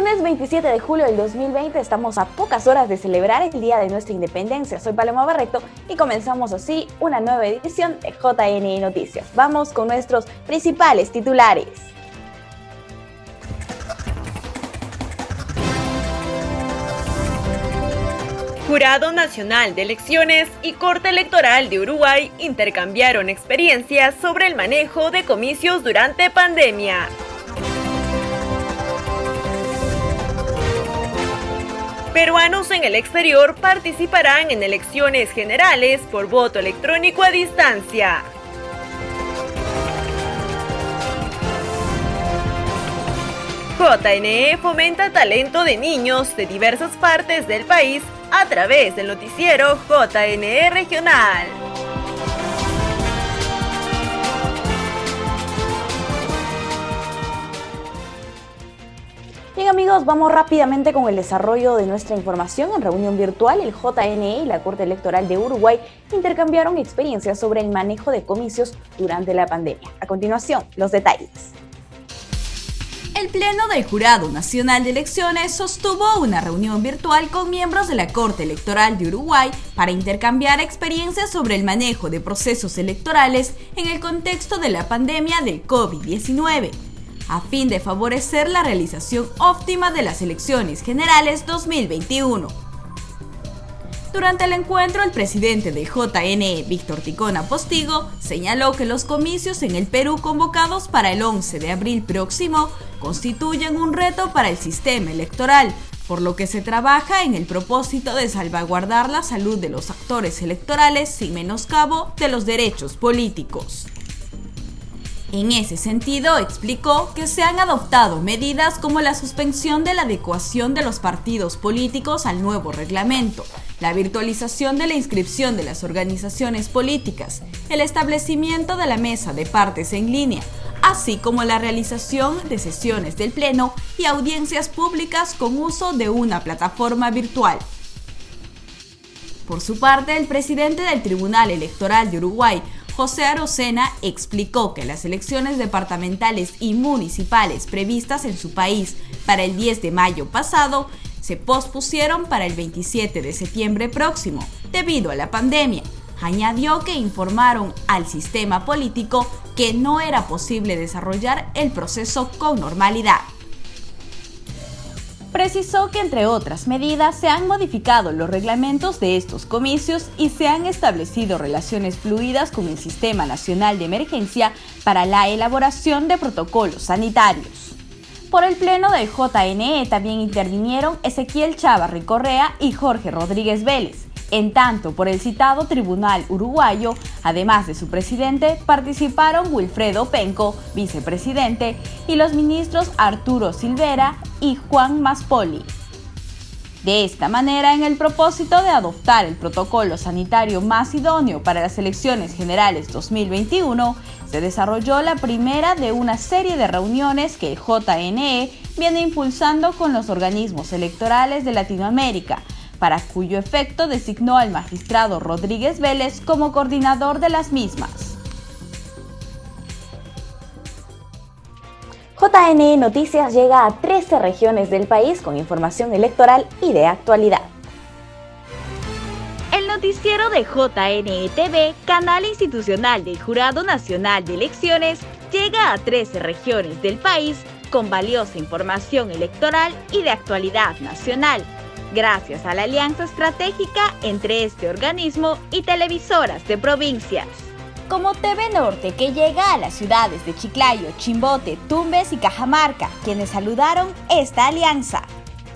Lunes 27 de julio del 2020, estamos a pocas horas de celebrar el Día de nuestra Independencia. Soy Paloma Barreto y comenzamos así una nueva edición de JNE Noticias. Vamos con nuestros principales titulares. Jurado Nacional de Elecciones y Corte Electoral de Uruguay intercambiaron experiencias sobre el manejo de comicios durante pandemia. Peruanos en el exterior participarán en elecciones generales por voto electrónico a distancia. JNE fomenta talento de niños de diversas partes del país a través del noticiero JNE Regional. Bien amigos, vamos rápidamente con el desarrollo de nuestra información. En reunión virtual, el JNE y la Corte Electoral de Uruguay intercambiaron experiencias sobre el manejo de comicios durante la pandemia. A continuación, los detalles. El Pleno del Jurado Nacional de Elecciones sostuvo una reunión virtual con miembros de la Corte Electoral de Uruguay para intercambiar experiencias sobre el manejo de procesos electorales en el contexto de la pandemia del COVID-19, a fin de favorecer la realización óptima de las elecciones generales 2021. Durante el encuentro, el presidente del JNE, Víctor Ticona Postigo, señaló que los comicios en el Perú convocados para el 11 de abril próximo constituyen un reto para el sistema electoral, por lo que se trabaja en el propósito de salvaguardar la salud de los actores electorales sin menoscabo de los derechos políticos. En ese sentido, explicó que se han adoptado medidas como la suspensión de la adecuación de los partidos políticos al nuevo reglamento, la virtualización de la inscripción de las organizaciones políticas, el establecimiento de la mesa de partes en línea, así como la realización de sesiones del Pleno y audiencias públicas con uso de una plataforma virtual. Por su parte, el presidente del Tribunal Electoral de Uruguay, José Arocena, explicó que las elecciones departamentales y municipales previstas en su país para el 10 de mayo pasado se pospusieron para el 27 de septiembre próximo, debido a la pandemia. Añadió que informaron al sistema político que no era posible desarrollar el proceso con normalidad. Precisó que, entre otras medidas, se han modificado los reglamentos de estos comicios y se han establecido relaciones fluidas con el Sistema Nacional de Emergencia para la elaboración de protocolos sanitarios. Por el Pleno del JNE también intervinieron Ezequiel Chávarri Correa y Jorge Rodríguez Vélez. En tanto, por el citado Tribunal Uruguayo, además de su presidente, participaron Wilfredo Penco, vicepresidente, y los ministros Arturo Silvera y Juan Maspoli. De esta manera, en el propósito de adoptar el protocolo sanitario más idóneo para las elecciones generales 2021, se desarrolló la primera de una serie de reuniones que el JNE viene impulsando con los organismos electorales de Latinoamérica, para cuyo efecto designó al magistrado Rodríguez Vélez como coordinador de las mismas. JNE Noticias llega a 13 regiones del país con información electoral y de actualidad. El noticiero de JNE TV, canal institucional del Jurado Nacional de Elecciones, llega a 13 regiones del país con valiosa información electoral y de actualidad nacional, gracias a la alianza estratégica entre este organismo y televisoras de provincias, como TV Norte, que llega a las ciudades de Chiclayo, Chimbote, Tumbes y Cajamarca, quienes saludaron esta alianza.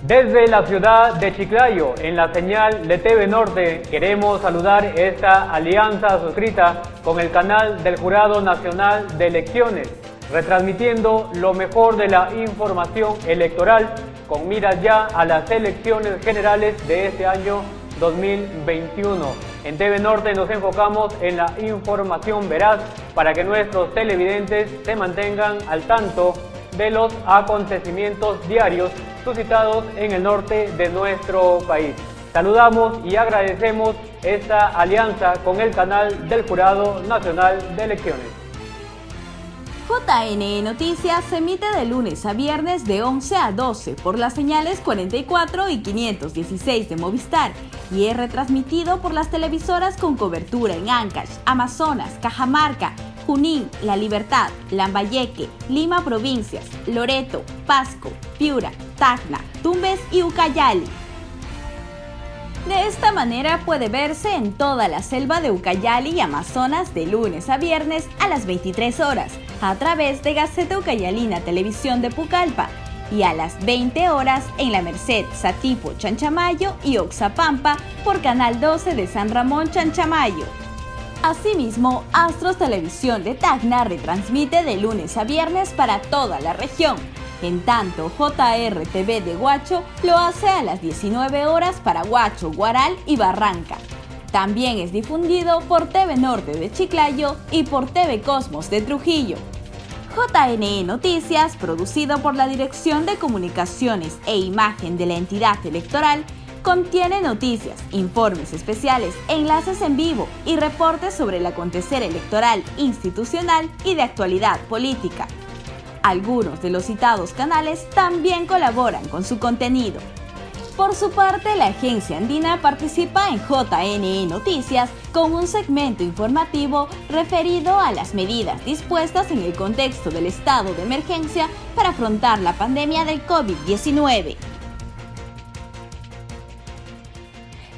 Desde la ciudad de Chiclayo, en la señal de TV Norte, queremos saludar esta alianza suscrita con el canal del Jurado Nacional de Elecciones, retransmitiendo lo mejor de la información electoral con miras ya a las elecciones generales de este año 2021. En TV Norte nos enfocamos en la información veraz para que nuestros televidentes se mantengan al tanto de los acontecimientos diarios suscitados en el norte de nuestro país. Saludamos y agradecemos esta alianza con el canal del Jurado Nacional de Elecciones. JNE Noticias se emite de lunes a viernes de 11 a 12 por las señales 44 y 516 de Movistar y es retransmitido por las televisoras con cobertura en Ancash, Amazonas, Cajamarca, Junín, La Libertad, Lambayeque, Lima Provincias, Loreto, Pasco, Piura, Tacna, Tumbes y Ucayali. De esta manera puede verse en toda la selva de Ucayali y Amazonas de lunes a viernes a las 23 horas a través de Gaceta Ucayalina Televisión de Pucallpa y a las 20 horas en La Merced, Satipo, Chanchamayo y Oxapampa por Canal 12 de San Ramón, Chanchamayo. Asimismo, Astros Televisión de Tacna retransmite de lunes a viernes para toda la región. En tanto, JRTV de Huacho lo hace a las 19 horas para Huacho, Guaral y Barranca. También es difundido por TV Norte de Chiclayo y por TV Cosmos de Trujillo. JNE Noticias, producido por la Dirección de Comunicaciones e Imagen de la entidad electoral, contiene noticias, informes especiales, enlaces en vivo y reportes sobre el acontecer electoral, institucional y de actualidad política. Algunos de los citados canales también colaboran con su contenido. Por su parte, la agencia andina participa en JNE Noticias con un segmento informativo referido a las medidas dispuestas en el contexto del estado de emergencia para afrontar la pandemia del COVID-19.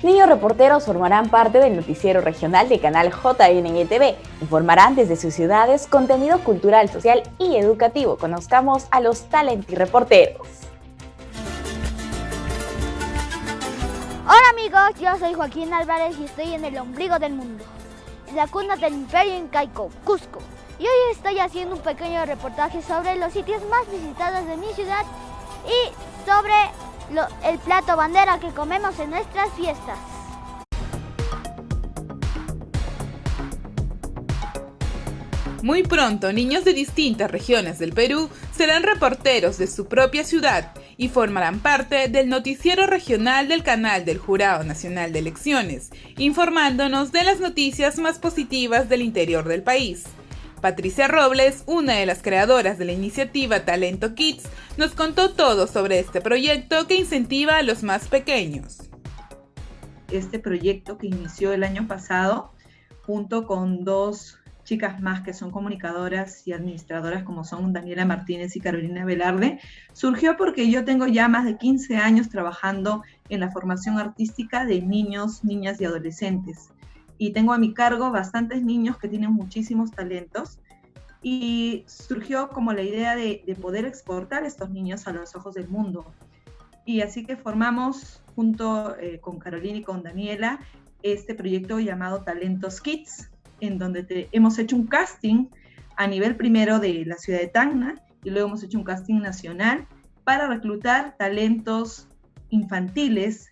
Niños reporteros formarán parte del noticiero regional de canal JNE TV. Informarán desde sus ciudades contenido cultural, social y educativo. Conozcamos a los Talenti reporteros. Hola amigos, yo soy Joaquín Álvarez y estoy en el ombligo del mundo, en la cuna del Imperio Incaico, Cusco. Y hoy estoy haciendo un pequeño reportaje sobre los sitios más visitados de mi ciudad y sobre el plato bandera que comemos en nuestras fiestas. Muy pronto, niños de distintas regiones del Perú serán reporteros de su propia ciudad y formarán parte del noticiero regional del canal del Jurado Nacional de Elecciones, informándonos de las noticias más positivas del interior del país. Patricia Robles, una de las creadoras de la iniciativa Talento Kids, nos contó todo sobre este proyecto que incentiva a los más pequeños. Este proyecto que inició el año pasado, junto con dos chicas más que son comunicadoras y administradoras como son Daniela Martínez y Carolina Velarde, surgió porque yo tengo ya más de 15 años trabajando en la formación artística de niños, niñas y adolescentes. Y tengo a mi cargo bastantes niños que tienen muchísimos talentos y surgió como la idea de poder exportar a estos niños a los ojos del mundo. Y así que formamos junto con Carolina y con Daniela este proyecto llamado Talentos Kids, en donde hemos hecho un casting a nivel primero de la ciudad de Tacna y luego hemos hecho un casting nacional para reclutar talentos infantiles.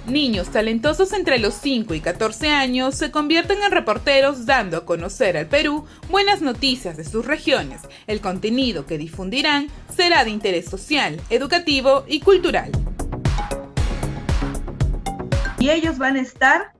Niños talentosos entre los 5 y 14 años se convierten en reporteros dando a conocer al Perú buenas noticias de sus regiones. El contenido que difundirán será de interés social, educativo y cultural. Y ellos van a estar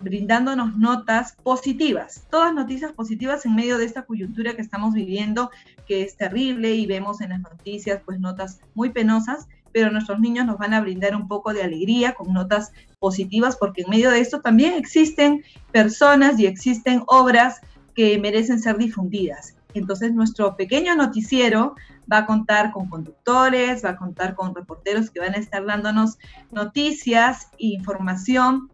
brindándonos notas positivas, todas noticias positivas en medio de esta coyuntura que estamos viviendo, que es terrible y vemos en las noticias pues notas muy penosas, pero nuestros niños nos van a brindar un poco de alegría con notas positivas, porque en medio de esto también existen personas y existen obras que merecen ser difundidas. Entonces nuestro pequeño noticiero va a contar con conductores, va a contar con reporteros que van a estar dándonos noticias e información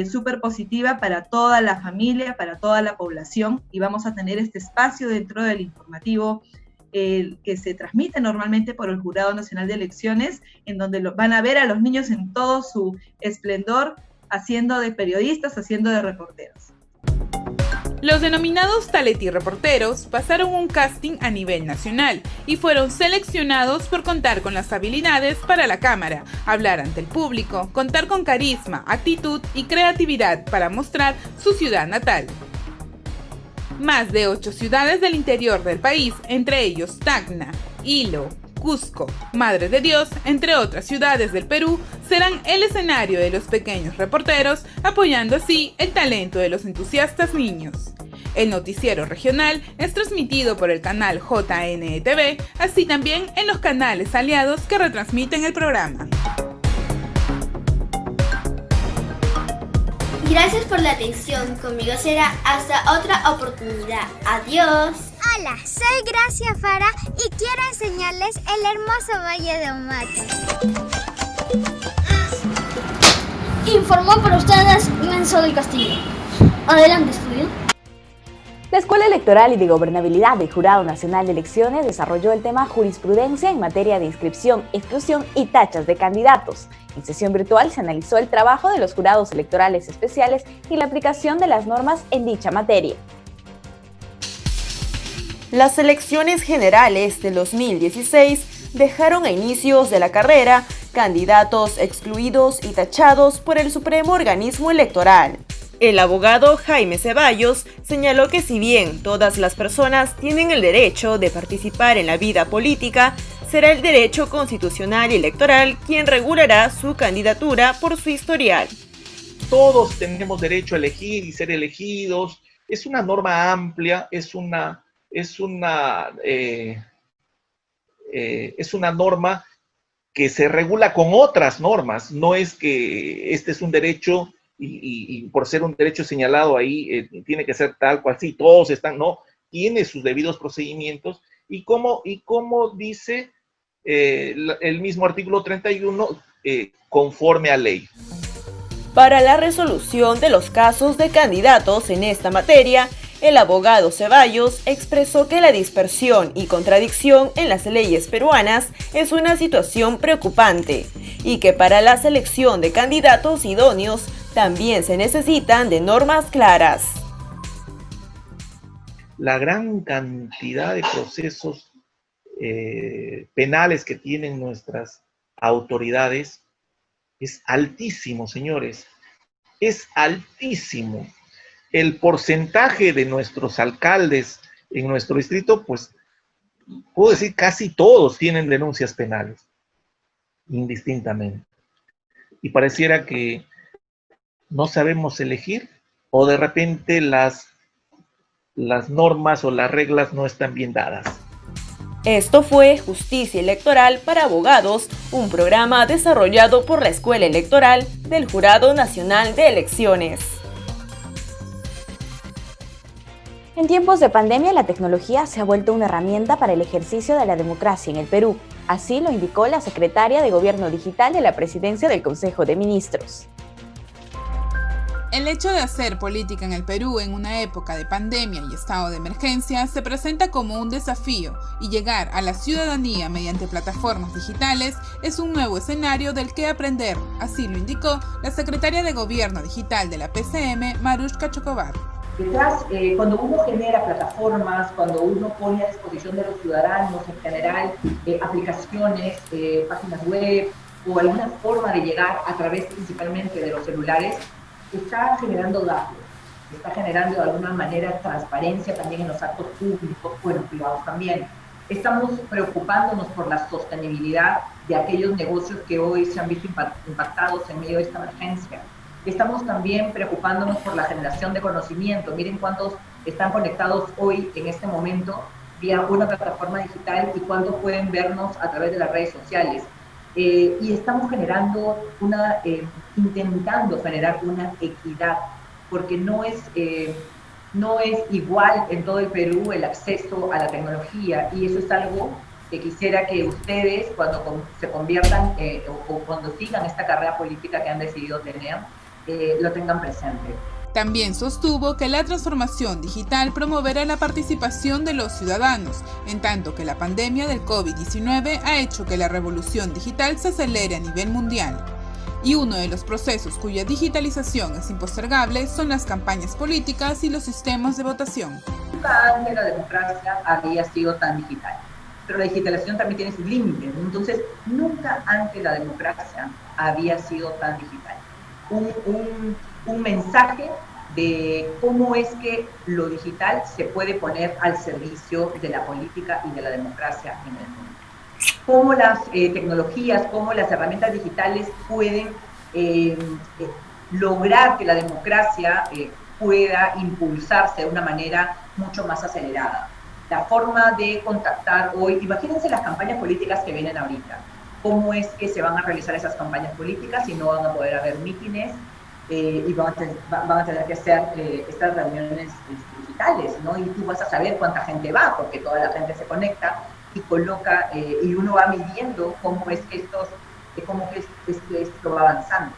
súper positiva para toda la familia, para toda la población, y vamos a tener este espacio dentro del informativo que se transmite normalmente por el Jurado Nacional de Elecciones, en donde van a ver a los niños en todo su esplendor, haciendo de periodistas, haciendo de reporteros. Los denominados Talenti reporteros pasaron un casting a nivel nacional y fueron seleccionados por contar con las habilidades para la cámara, hablar ante el público, contar con carisma, actitud y creatividad para mostrar su ciudad natal. Más de 8 ciudades del interior del país, entre ellos Tacna, Hilo, Cusco, Madre de Dios, entre otras ciudades del Perú, serán el escenario de los pequeños reporteros, apoyando así el talento de los entusiastas niños. El noticiero regional es transmitido por el canal JNE-TV, así también en los canales aliados que retransmiten el programa. Gracias por la atención. Conmigo será hasta otra oportunidad. Adiós. Hola, soy Gracia Fara y quiero enseñarles el hermoso Valle de Omaque. Informó para ustedes Lenzo del Castillo. Adelante, estudio. La Escuela Electoral y de Gobernabilidad del Jurado Nacional de Elecciones desarrolló el tema Jurisprudencia en materia de inscripción, exclusión y tachas de candidatos. En sesión virtual se analizó el trabajo de los jurados electorales especiales y la aplicación de las normas en dicha materia. Las elecciones generales del 2016 dejaron a inicios de la carrera candidatos excluidos y tachados por el Supremo Organismo Electoral. El abogado Jaime Ceballos señaló que si bien todas las personas tienen el derecho de participar en la vida política, será el derecho constitucional y electoral quien regulará su candidatura por su historial. Todos tenemos derecho a elegir y ser elegidos. Es una norma amplia, es una norma que se regula con otras normas. No es que este es un derecho y por ser un derecho señalado ahí tiene que ser tal cual. Sí, todos están, no, tiene sus debidos procedimientos y como dice el mismo artículo 31, conforme a ley. Para la resolución de los casos de candidatos en esta materia, el abogado Ceballos expresó que la dispersión y contradicción en las leyes peruanas es una situación preocupante y que para la selección de candidatos idóneos también se necesitan de normas claras. La gran cantidad de procesos penales que tienen nuestras autoridades es altísimo, señores, es altísimo. El porcentaje de nuestros alcaldes en nuestro distrito, pues, puedo decir casi todos tienen denuncias penales, indistintamente. Y pareciera que no sabemos elegir, o de repente las normas o las reglas no están bien dadas. Esto fue Justicia Electoral para Abogados, un programa desarrollado por la Escuela Electoral del Jurado Nacional de Elecciones. En tiempos de pandemia, la tecnología se ha vuelto una herramienta para el ejercicio de la democracia en el Perú. Así lo indicó la secretaria de Gobierno Digital de la Presidencia del Consejo de Ministros. El hecho de hacer política en el Perú en una época de pandemia y estado de emergencia se presenta como un desafío y llegar a la ciudadanía mediante plataformas digitales es un nuevo escenario del que aprender, así lo indicó la secretaria de Gobierno Digital de la PCM, Marushka Chocobar. Detrás, cuando uno genera plataformas, cuando uno pone a disposición de los ciudadanos en general aplicaciones, páginas web o alguna forma de llegar a través principalmente de los celulares, está generando datos, está generando de alguna manera transparencia también en los actos públicos, bueno, privados también. Estamos preocupándonos por la sostenibilidad de aquellos negocios que hoy se han visto impactados en medio de esta emergencia. Estamos también preocupándonos por la generación de conocimiento. Miren cuántos están conectados hoy, en este momento, vía una plataforma digital y cuántos pueden vernos a través de las redes sociales. Y estamos intentando generar una equidad, porque no es igual en todo el Perú el acceso a la tecnología, y eso es algo que quisiera que ustedes, cuando se conviertan o cuando sigan esta carrera política que han decidido tener, lo tengan presente. También sostuvo que la transformación digital promoverá la participación de los ciudadanos, en tanto que la pandemia del COVID-19 ha hecho que la revolución digital se acelere a nivel mundial. Y uno de los procesos cuya digitalización es impostergable son las campañas políticas y los sistemas de votación. Nunca antes la democracia había sido tan digital, pero la digitalización también tiene sus límites. Entonces, nunca antes la democracia había sido tan digital. Un mensaje de cómo es que lo digital se puede poner al servicio de la política y de la democracia en el mundo. Cómo las tecnologías, cómo las herramientas digitales pueden lograr que la democracia pueda impulsarse de una manera mucho más acelerada. La forma de contactar hoy, imagínense las campañas políticas que vienen ahorita. ¿Cómo es que se van a realizar esas campañas políticas si no van a poder haber mítines y van a tener que hacer estas reuniones digitales, ¿no? Y tú vas a saber cuánta gente va, porque toda la gente se conecta y coloca, y uno va midiendo cómo es que esto va avanzando.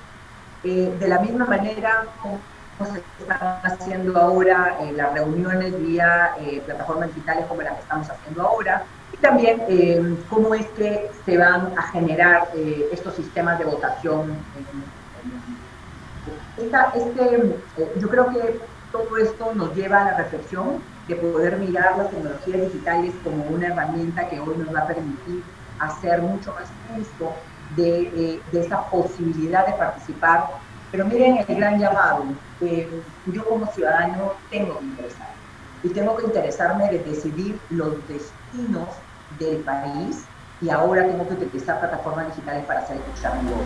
De la misma manera, como se están haciendo ahora las reuniones vía plataformas digitales como las que estamos haciendo ahora, y también cómo es que se van a generar estos sistemas de votación. Yo creo que todo esto nos lleva a la reflexión de poder mirar las tecnologías digitales como una herramienta que hoy nos va a permitir hacer mucho más uso de esa posibilidad de participar. Pero miren el gran llamado, yo como ciudadano tengo que interesar, y tengo que interesarme de decidir los destinos del país, y ahora tengo que utilizar plataformas digitales para hacer escuchar mi voz.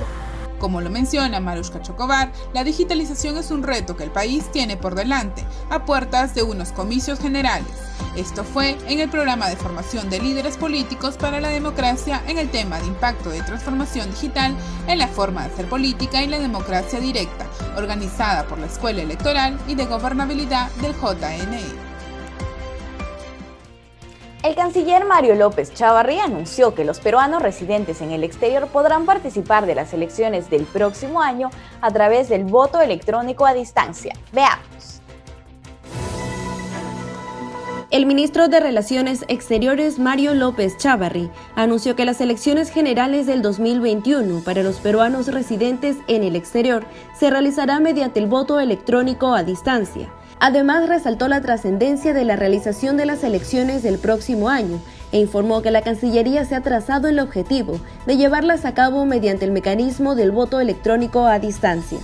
Como lo menciona Marushka Chocobar, la digitalización es un reto que el país tiene por delante, a puertas de unos comicios generales. Esto fue en el programa de formación de líderes políticos para la democracia en el tema de impacto de transformación digital en la forma de hacer política y la democracia directa, organizada por la Escuela Electoral y de Gobernabilidad del JNE. El canciller Mario López Chávarri anunció que los peruanos residentes en el exterior podrán participar de las elecciones del próximo año a través del voto electrónico a distancia. Veamos. El ministro de Relaciones Exteriores, Mario López Chávarri, anunció que las elecciones generales del 2021 para los peruanos residentes en el exterior se realizará mediante el voto electrónico a distancia. Además, resaltó la trascendencia de la realización de las elecciones del próximo año e informó que la Cancillería se ha trazado el objetivo de llevarlas a cabo mediante el mecanismo del voto electrónico a distancia.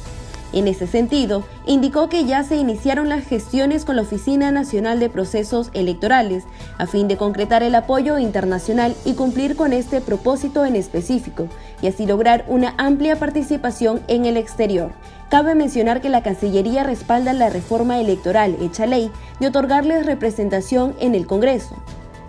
En ese sentido, indicó que ya se iniciaron las gestiones con la Oficina Nacional de Procesos Electorales a fin de concretar el apoyo internacional y cumplir con este propósito en específico, y así lograr una amplia participación en el exterior. Cabe mencionar que la Cancillería respalda la reforma electoral hecha ley de otorgarles representación en el Congreso.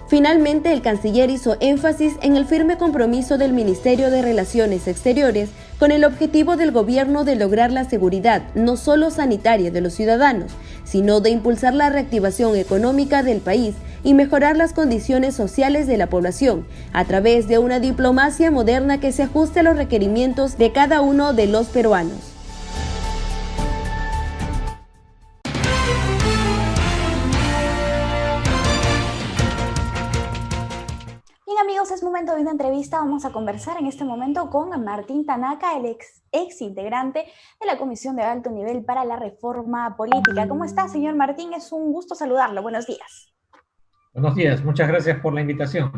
Finalmente, el canciller hizo énfasis en el firme compromiso del Ministerio de Relaciones Exteriores con el objetivo del gobierno de lograr la seguridad no solo sanitaria de los ciudadanos, sino de impulsar la reactivación económica del país y mejorar las condiciones sociales de la población a través de una diplomacia moderna que se ajuste a los requerimientos de cada uno de los peruanos. Amigos, es momento de una entrevista. Vamos a conversar en este momento con Martín Tanaka, el ex integrante de la Comisión de Alto Nivel para la Reforma Política. ¿Cómo está, señor Martín? Es un gusto saludarlo. Buenos días. Buenos días, muchas gracias por la invitación.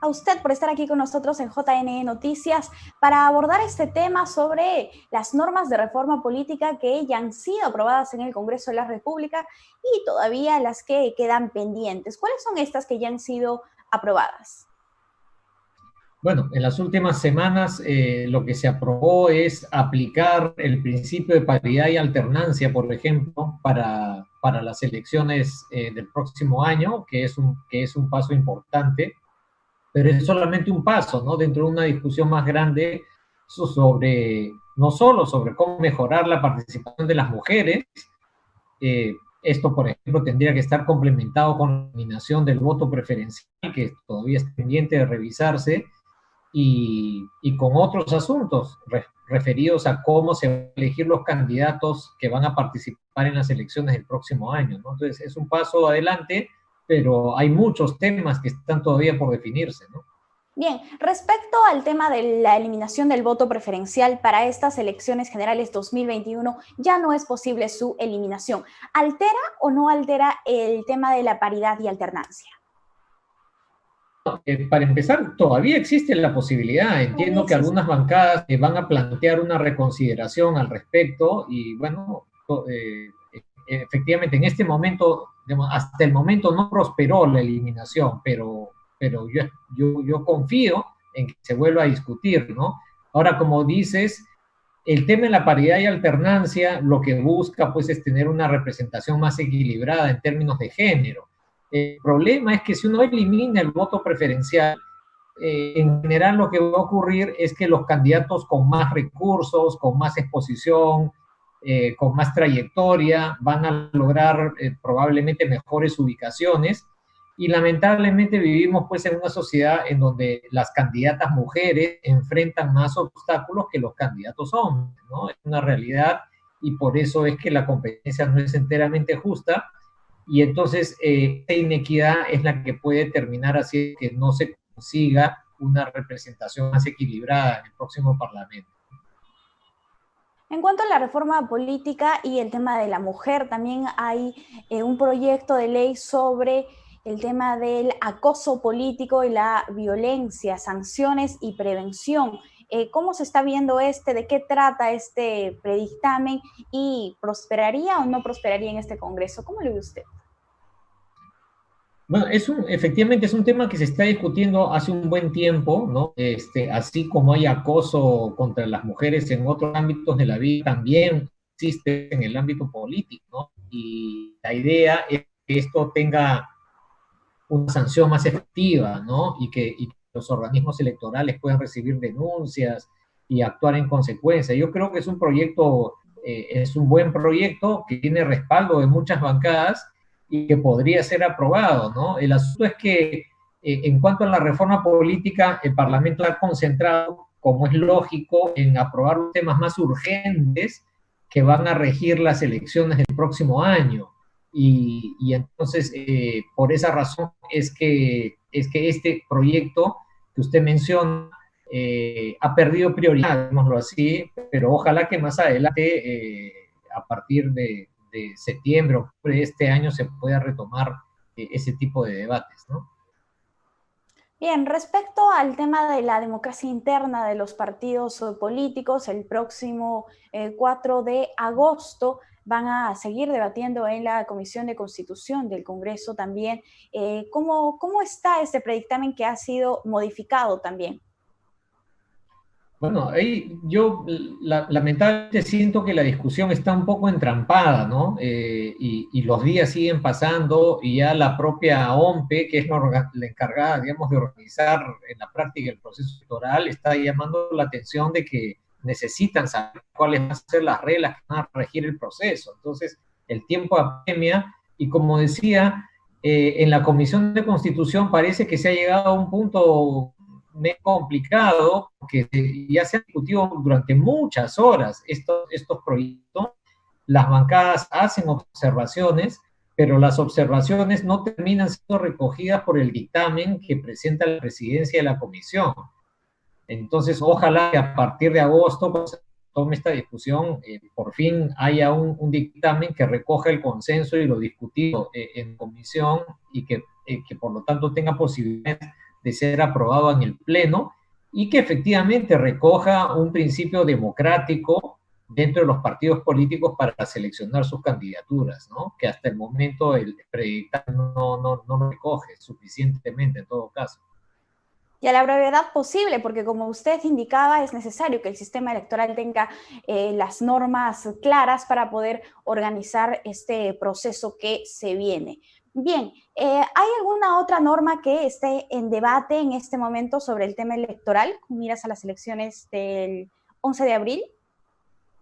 A usted por estar aquí con nosotros en JNE Noticias para abordar este tema sobre las normas de reforma política que ya han sido aprobadas en el Congreso de la República y todavía las que quedan pendientes. ¿Cuáles son estas que ya han sido aprobadas? Bueno, en las últimas semanas lo que se aprobó es aplicar el principio de paridad y alternancia, por ejemplo, para las elecciones del próximo año, que es un paso importante, pero es solamente un paso, ¿no? Dentro de una discusión más grande no solo sobre cómo mejorar la participación de las mujeres. Esto, por ejemplo, tendría que estar complementado con la eliminación del voto preferencial, que todavía es pendiente de revisarse, y con otros asuntos referidos a cómo se van a elegir los candidatos que van a participar en las elecciones del próximo año, ¿no? Entonces, es un paso adelante, pero hay muchos temas que están todavía por definirse, ¿no? Bien, respecto al tema de la eliminación del voto preferencial para estas elecciones generales 2021, ya no es posible su eliminación. ¿Altera o no altera el tema de la paridad y alternancia? Para empezar, todavía existe la posibilidad. Entiendo que algunas bancadas van a plantear una reconsideración al respecto y, bueno, efectivamente, en este momento, digamos, hasta el momento no prosperó la eliminación, pero yo confío en que se vuelva a discutir, ¿no? Ahora, como dices, El tema de la paridad y alternancia lo que busca pues es tener una representación más equilibrada en términos de género. El problema es que si uno elimina el voto preferencial, en general lo que va a ocurrir es que los candidatos con más recursos, con más exposición, con más trayectoria, van a lograr probablemente mejores ubicaciones, y lamentablemente vivimos pues en una sociedad en donde las candidatas mujeres enfrentan más obstáculos que los candidatos hombres, ¿no? Es una realidad, y por eso es que la competencia no es enteramente justa, y entonces esta inequidad es la que puede terminar haciendo que no se consiga una representación más equilibrada en el próximo Parlamento. En cuanto a la reforma política y el tema de la mujer, también hay un proyecto de ley sobre el tema del acoso político y la violencia, sanciones y prevención. ¿Cómo se está viendo ¿De qué trata este predictamen? ¿Y prosperaría o no prosperaría en este Congreso? ¿Cómo lo ve usted? Bueno, efectivamente es un tema que se está discutiendo hace un buen tiempo, ¿no? Así como hay acoso contra las mujeres en otros ámbitos de la vida, también existe en el ámbito político, ¿no? Y la idea es que esto tenga una sanción más efectiva, ¿no? Y que los organismos electorales puedan recibir denuncias y actuar en consecuencia. Yo creo que es un proyecto, es un buen proyecto que tiene respaldo de muchas bancadas y que podría ser aprobado, ¿no? El asunto es que en cuanto a la reforma política, el Parlamento ha concentrado, como es lógico, en aprobar los temas más urgentes que van a regir las elecciones del próximo año. Y entonces, por esa razón es que este proyecto que usted menciona ha perdido prioridad, digámoslo así, pero ojalá que más adelante, a partir de septiembre o octubre de este año, se pueda retomar ese tipo de debates, ¿no? Bien, respecto al tema de la democracia interna de los partidos políticos, el próximo 4 de agosto van a seguir debatiendo en la Comisión de Constitución del Congreso también. ¿Cómo está este predictamen que ha sido modificado también? Bueno, ahí yo lamentablemente siento que la discusión está un poco entrampada, ¿no? Y los días siguen pasando y ya la propia OMPE, que es la encargada, digamos, de organizar en la práctica el proceso electoral, está llamando la atención de que necesitan saber cuáles van a ser las reglas que van a regir el proceso. Entonces, el tiempo apremia y, como decía, en la Comisión de Constitución parece que se ha llegado a un punto complicado, porque ya se ha discutido durante muchas horas estos proyectos. Las bancadas hacen observaciones, pero las observaciones no terminan siendo recogidas por el dictamen que presenta la presidencia de la comisión. Entonces, ojalá que a partir de agosto, cuando se tome esta discusión, por fin haya un dictamen que recoja el consenso y lo discutido en comisión, y que por lo tanto tenga posibilidades de ser aprobado en el Pleno, y que efectivamente recoja un principio democrático dentro de los partidos políticos para seleccionar sus candidaturas, ¿no? Que hasta el momento el predictamen no lo recoge suficientemente en todo caso. Y a la brevedad posible, porque como usted indicaba, es necesario que el sistema electoral tenga las normas claras para poder organizar este proceso que se viene. Bien, ¿hay alguna otra norma que esté en debate en este momento sobre el tema electoral, con miras a las elecciones del 11 de abril?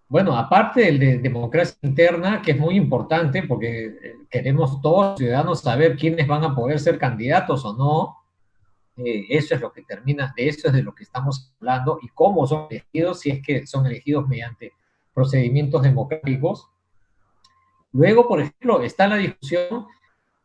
Bueno, aparte del de democracia interna, que es muy importante porque queremos todos los ciudadanos saber quiénes van a poder ser candidatos o no, eso es lo que termina, de eso es de lo que estamos hablando, y cómo son elegidos, si es que son elegidos mediante procedimientos democráticos. Luego, por ejemplo, está la discusión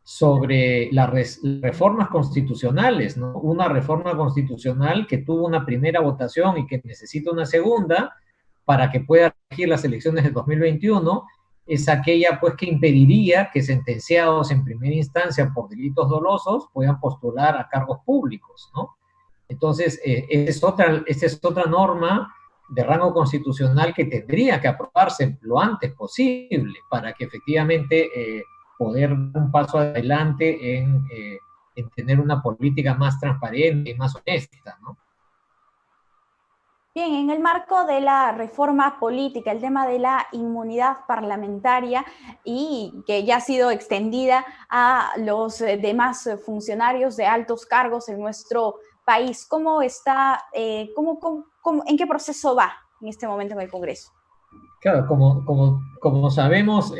sobre las reformas constitucionales, ¿no? Una reforma constitucional que tuvo una primera votación y que necesita una segunda para que pueda regir las elecciones de 2021, es aquella pues que impediría que sentenciados en primera instancia por delitos dolosos puedan postular a cargos públicos, ¿no? Entonces, esta es otra norma de rango constitucional que tendría que aprobarse lo antes posible para que efectivamente poder dar un paso adelante en tener una política más transparente y más honesta, ¿no? Bien, en el marco de la reforma política, el tema de la inmunidad parlamentaria y que ya ha sido extendida a los demás funcionarios de altos cargos en nuestro país, ¿cómo está, en qué proceso va en este momento en el Congreso? Claro, como sabemos,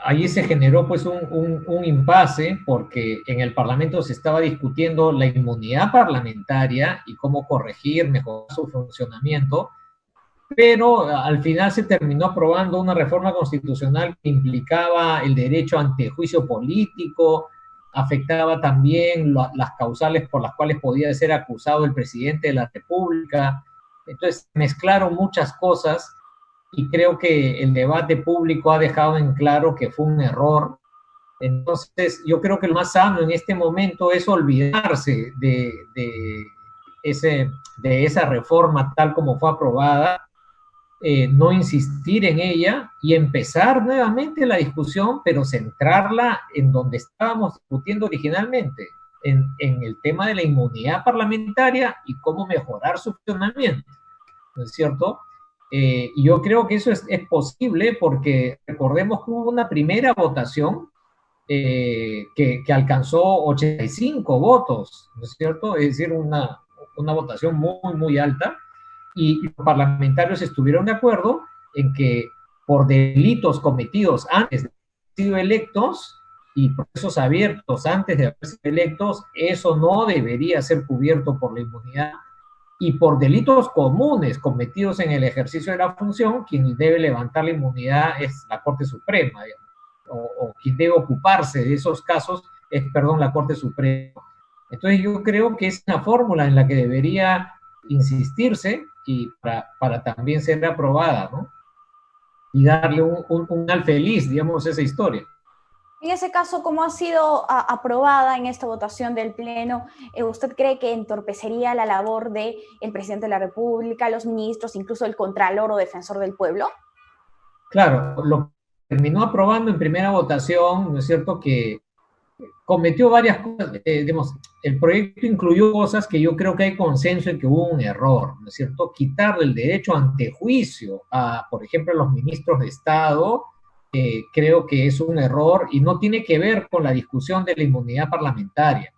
allí se generó pues un impasse porque en el Parlamento se estaba discutiendo la inmunidad parlamentaria y cómo corregir, mejorar su funcionamiento, pero al final se terminó aprobando una reforma constitucional que implicaba el derecho ante juicio político, afectaba también las causales por las cuales podía ser acusado el presidente de la República. Entonces mezclaron muchas cosas y creo que el debate público ha dejado en claro que fue un error. Entonces, yo creo que lo más sano en este momento es olvidarse de esa reforma tal como fue aprobada, no insistir en ella y empezar nuevamente la discusión, pero centrarla en donde estábamos discutiendo originalmente, en el tema de la inmunidad parlamentaria y cómo mejorar su funcionamiento, ¿no es cierto? Y yo creo que eso es posible porque recordemos que hubo una primera votación que alcanzó 85 votos, ¿no es cierto? Es decir, una votación muy, muy alta, y los parlamentarios estuvieron de acuerdo en que por delitos cometidos antes de haber sido electos y procesos abiertos antes de haber sido electos, eso no debería ser cubierto por la inmunidad. Y por delitos comunes cometidos en el ejercicio de la función, quien debe levantar la inmunidad es la Corte Suprema, o quien debe ocuparse de esos casos es, la Corte Suprema. Entonces yo creo que es una fórmula en la que debería insistirse y para también ser aprobada, ¿no? Y darle un final feliz, digamos, a esa historia. En ese caso, ¿cómo ha sido aprobada en esta votación del Pleno? ¿Usted cree que entorpecería la labor del presidente de la República, los ministros, incluso el Contralor o Defensor del Pueblo? Claro, lo terminó aprobando en primera votación, ¿no es cierto?, que cometió varias cosas, digamos, el proyecto incluyó cosas que yo creo que hay consenso en que hubo un error, ¿no es cierto?, quitarle el derecho ante juicio a, por ejemplo, a los ministros de Estado. Creo que es un error y no tiene que ver con la discusión de la inmunidad parlamentaria,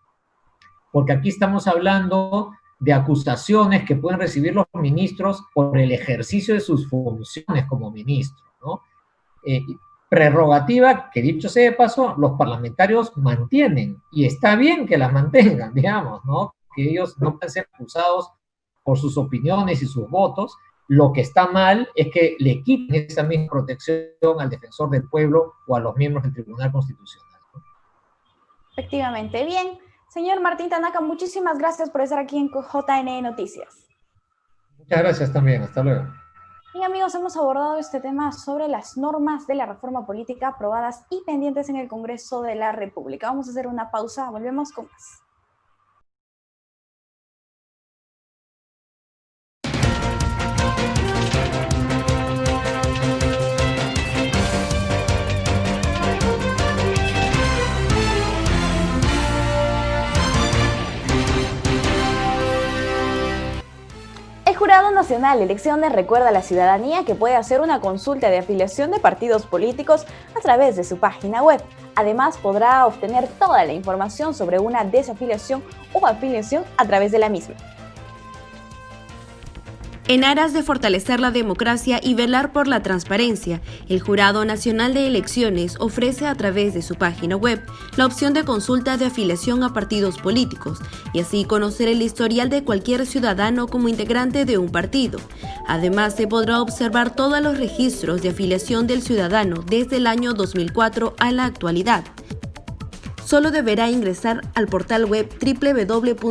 porque aquí estamos hablando de acusaciones que pueden recibir los ministros por el ejercicio de sus funciones como ministros, ¿no? Prerrogativa que, dicho sea de paso, los parlamentarios mantienen, y está bien que las mantengan, digamos, ¿no? Que ellos no pueden ser acusados por sus opiniones y sus votos. Lo que está mal es que le quiten esa misma protección al defensor del pueblo o a los miembros del Tribunal Constitucional. Efectivamente. Bien, señor Martín Tanaka, muchísimas gracias por estar aquí en JNE Noticias. Muchas gracias también. Hasta luego. Bien, amigos, hemos abordado este tema sobre las normas de la reforma política aprobadas y pendientes en el Congreso de la República. Vamos a hacer una pausa, volvemos con más. El Jurado Nacional de Elecciones recuerda a la ciudadanía que puede hacer una consulta de afiliación de partidos políticos a través de su página web. Además, podrá obtener toda la información sobre una desafiliación o afiliación a través de la misma. En aras de fortalecer la democracia y velar por la transparencia, el Jurado Nacional de Elecciones ofrece a través de su página web la opción de consulta de afiliación a partidos políticos y así conocer el historial de cualquier ciudadano como integrante de un partido. Además, se podrá observar todos los registros de afiliación del ciudadano desde el año 2004 a la actualidad. Solo deberá ingresar al portal web www.jne.gov.p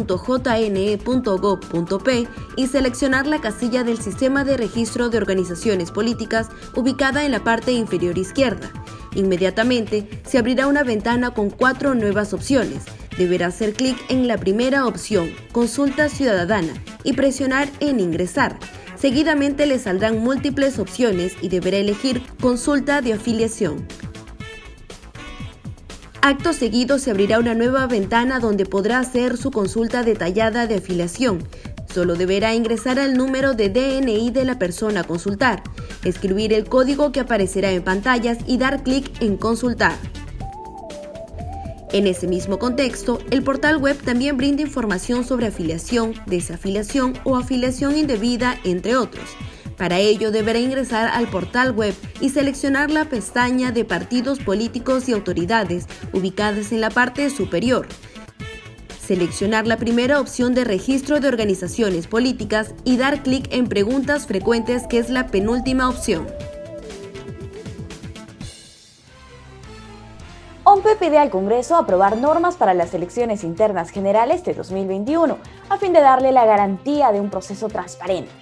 y seleccionar la casilla del Sistema de Registro de Organizaciones Políticas ubicada en la parte inferior izquierda. Inmediatamente se abrirá una ventana con 4 nuevas opciones. Deberá hacer clic en la primera opción, Consulta Ciudadana, y presionar en Ingresar. Seguidamente le saldrán múltiples opciones y deberá elegir Consulta de Afiliación. Acto seguido se abrirá una nueva ventana donde podrá hacer su consulta detallada de afiliación. Solo deberá ingresar al número de DNI de la persona a consultar, escribir el código que aparecerá en pantallas y dar clic en consultar. En ese mismo contexto, el portal web también brinda información sobre afiliación, desafiliación o afiliación indebida, entre otros. Para ello, deberá ingresar al portal web y seleccionar la pestaña de partidos políticos y autoridades ubicadas en la parte superior. Seleccionar la primera opción de registro de organizaciones políticas y dar clic en preguntas frecuentes, que es la penúltima opción. OMPE pide al Congreso aprobar normas para las elecciones internas generales de 2021, a fin de darle la garantía de un proceso transparente.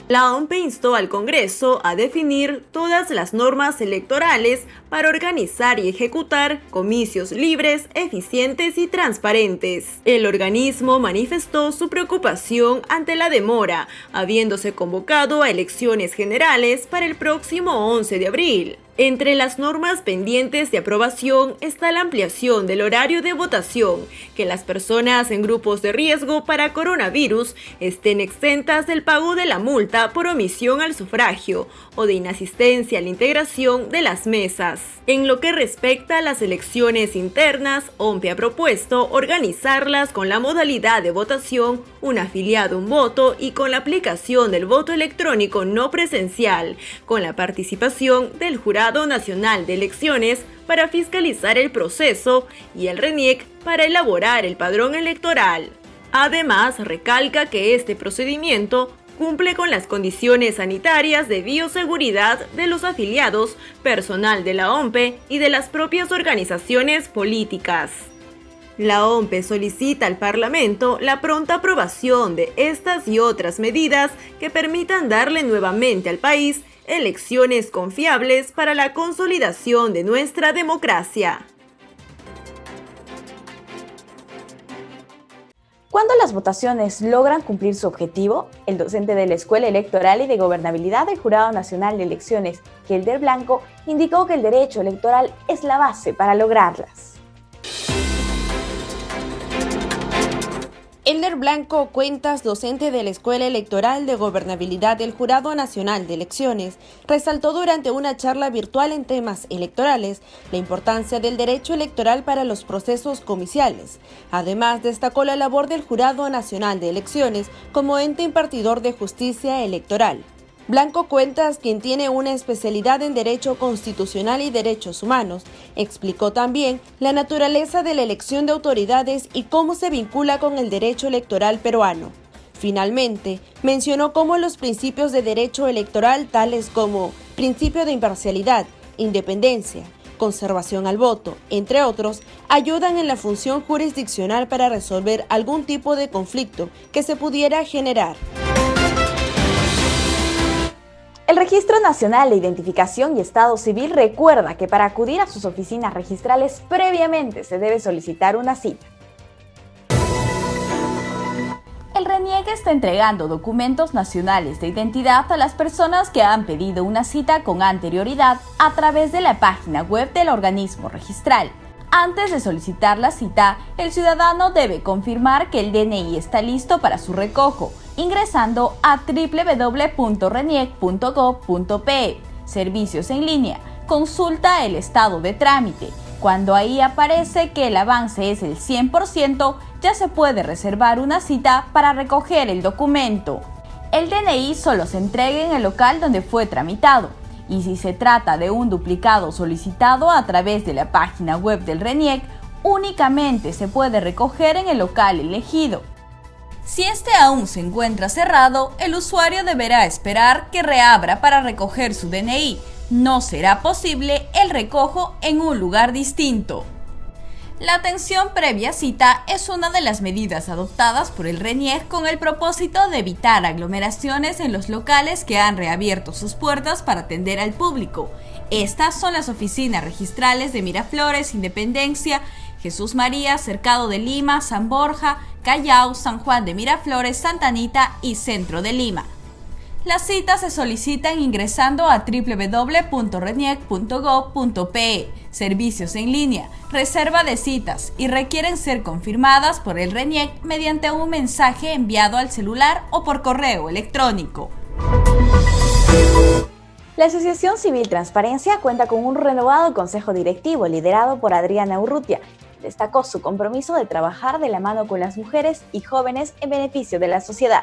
La OMPE instó al Congreso a definir todas las normas electorales para organizar y ejecutar comicios libres, eficientes y transparentes. El organismo manifestó su preocupación ante la demora, habiéndose convocado a elecciones generales para el próximo 11 de abril. Entre las normas pendientes de aprobación está la ampliación del horario de votación, que las personas en grupos de riesgo para coronavirus estén exentas del pago de la multa por omisión al sufragio o de inasistencia a la integración de las mesas. En lo que respecta a las elecciones internas, OMPE ha propuesto organizarlas con la modalidad de votación un afiliado un voto y con la aplicación del voto electrónico no presencial, con la participación del Jurado Nacional de Elecciones para fiscalizar el proceso y el RENIEC para elaborar el padrón electoral. Además, recalca que este procedimiento cumple con las condiciones sanitarias de bioseguridad de los afiliados, personal de la OMPE y de las propias organizaciones políticas. La OMPE solicita al Parlamento la pronta aprobación de estas y otras medidas que permitan darle nuevamente al país elecciones confiables para la consolidación de nuestra democracia. ¿Cuándo las votaciones logran cumplir su objetivo? El docente de la Escuela Electoral y de Gobernabilidad del Jurado Nacional de Elecciones, Kelder Blanco, indicó que el derecho electoral es la base para lograrlas. Kelder Blanco Cuentas, docente de la Escuela Electoral de Gobernabilidad del Jurado Nacional de Elecciones, resaltó durante una charla virtual en temas electorales la importancia del derecho electoral para los procesos comiciales. Además, destacó la labor del Jurado Nacional de Elecciones como ente impartidor de justicia electoral. Blanco Cuentas, quien tiene una especialidad en Derecho Constitucional y Derechos Humanos, explicó también la naturaleza de la elección de autoridades y cómo se vincula con el derecho electoral peruano. Finalmente, mencionó cómo los principios de derecho electoral, tales como principio de imparcialidad, independencia, conservación al voto, entre otros, ayudan en la función jurisdiccional para resolver algún tipo de conflicto que se pudiera generar. El Registro Nacional de Identificación y Estado Civil recuerda que para acudir a sus oficinas registrales previamente se debe solicitar una cita. El RENIEC está entregando documentos nacionales de identidad a las personas que han pedido una cita con anterioridad a través de la página web del organismo registral. Antes de solicitar la cita, el ciudadano debe confirmar que el DNI está listo para su recojo, ingresando a www.reniec.gov.pe, servicios en línea, consulta el estado de trámite. Cuando ahí aparece que el avance es el 100%, ya se puede reservar una cita para recoger el documento. El DNI solo se entrega en el local donde fue tramitado. Y si se trata de un duplicado solicitado a través de la página web del RENIEC, únicamente se puede recoger en el local elegido. Si este aún se encuentra cerrado, el usuario deberá esperar que reabra para recoger su DNI. No será posible el recojo en un lugar distinto. La atención previa cita es una de las medidas adoptadas por el RENIEC con el propósito de evitar aglomeraciones en los locales que han reabierto sus puertas para atender al público. Estas son las oficinas registrales de Miraflores, Independencia, Jesús María, Cercado de Lima, San Borja, Callao, San Juan de Miraflores, Santa Anita y Centro de Lima. Las citas se solicitan ingresando a www.reniec.gov.pe, servicios en línea, reserva de citas y requieren ser confirmadas por el RENIEC mediante un mensaje enviado al celular o por correo electrónico. La Asociación Civil Transparencia cuenta con un renovado consejo directivo liderado por Adriana Urrutia. Destacó su compromiso de trabajar de la mano con las mujeres y jóvenes en beneficio de la sociedad.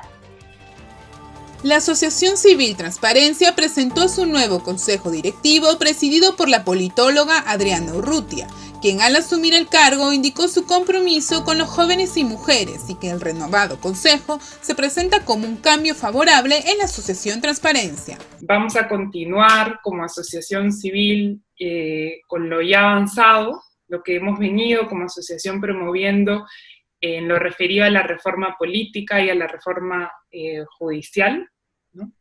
La Asociación Civil Transparencia presentó su nuevo consejo directivo presidido por la politóloga Adriana Urrutia, quien al asumir el cargo indicó su compromiso con los jóvenes y mujeres y que el renovado consejo se presenta como un cambio favorable en la Asociación Transparencia. Vamos a continuar como asociación civil con lo ya avanzado, lo que hemos venido como asociación promoviendo en lo referido a la reforma política y a la reforma judicial, ¿no?